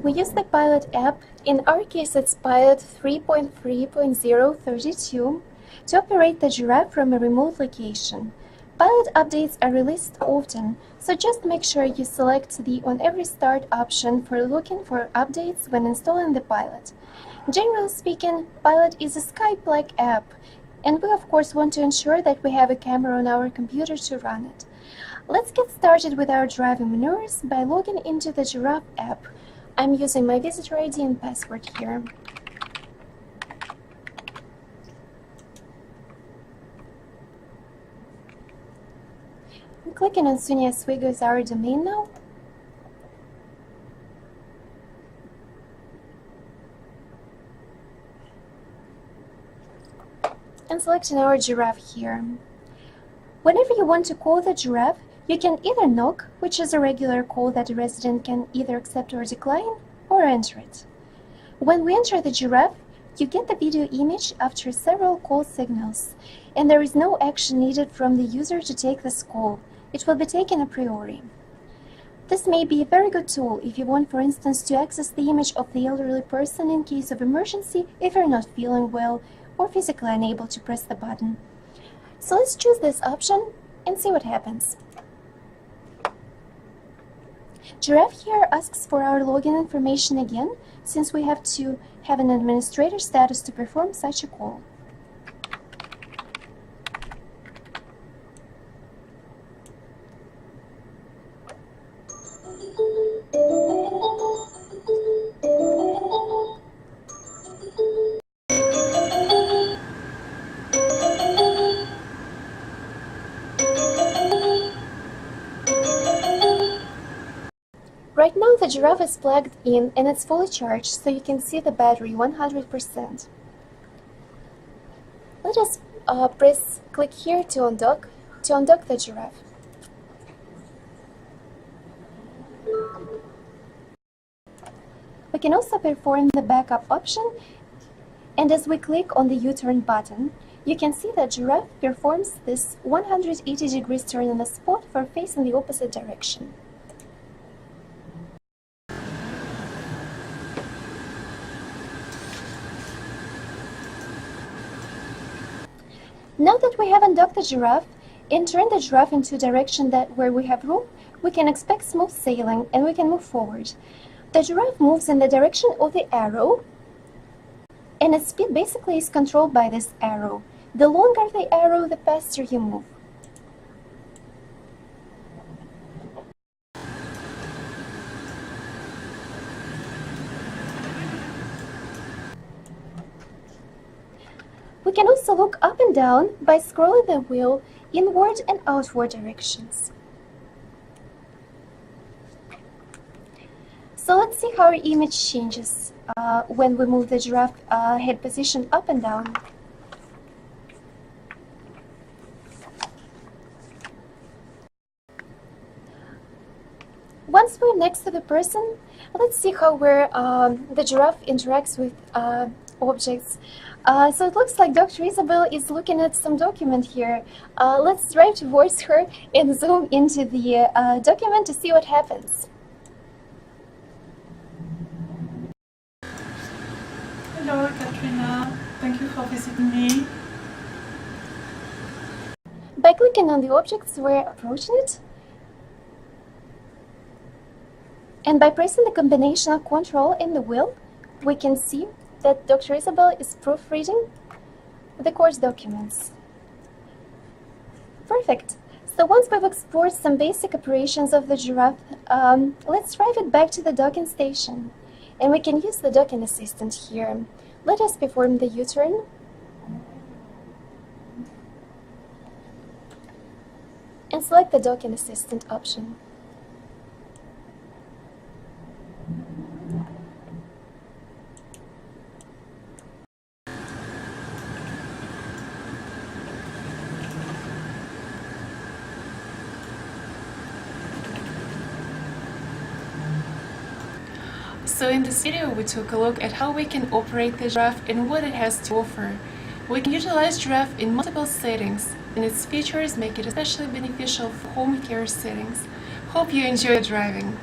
We use the Pilot app, in our case it's Pilot 3.3.032, to operate the Giraffe from a remote location. Pilot updates are released often, so just make sure you select the On Every Start option for looking for updates when installing the Pilot. Generally speaking, Pilot is a Skype-like app, and we of course want to ensure that we have a camera on our computer to run it. Let's get started with our driving maneuvers by logging into the Giraff app. I'm using my visitor ID and password here. I'm clicking on SUNY Oswego as our domain now. And selecting our Giraffe here. Whenever you want to call the Giraffe, you can either knock, which is a regular call that a resident can either accept or decline, or enter it. When we enter the Giraffe, you get the video image after several call signals, and there is no action needed from the user to take this call. It will be taken a priori. This may be a very good tool if you want, for instance, to access the image of the elderly person in case of emergency if you're not feeling well or physically unable to press the button. So let's choose this option and see what happens. Giraffe here asks for our login information again, since we have to have an administrator status to perform such a call. Right now the Giraffe is plugged in and it's fully charged, so you can see the battery 100%. Let us click here to undock the Giraffe. We can also perform the backup option, and as we click on the U-turn button, you can see that Giraffe performs this 180 degrees turn on the spot for facing the opposite direction. Now that we have undocked the Giraffe and turned the Giraffe into a direction where we have room, we can expect smooth sailing and we can move forward. The Giraffe moves in the direction of the arrow, and its speed basically is controlled by this arrow. The longer the arrow, the faster you move. We can also look up and down by scrolling the wheel inward and outward directions. So let's see how our image changes when we move the Giraffe head position up and down. Once we're next to the person, let's see how the Giraffe interacts with objects. So it looks like Dr. Isabel is looking at some document here. Let's drive towards her and zoom into the document to see what happens. Hello, Katrina. Thank you for visiting me. By clicking on the objects, we're approaching it. And by pressing the combination of Control and the wheel, we can see that Dr. Isabel is proofreading the course documents. Perfect. So once we've explored some basic operations of the Giraffe, let's drive it back to the docking station. And we can use the docking assistant here. Let us perform the U-turn. And select the docking assistant option. So in this video we took a look at how we can operate the Giraffe and what it has to offer. We can utilize Giraffe in multiple settings, and its features make it especially beneficial for home care settings. Hope you enjoy driving!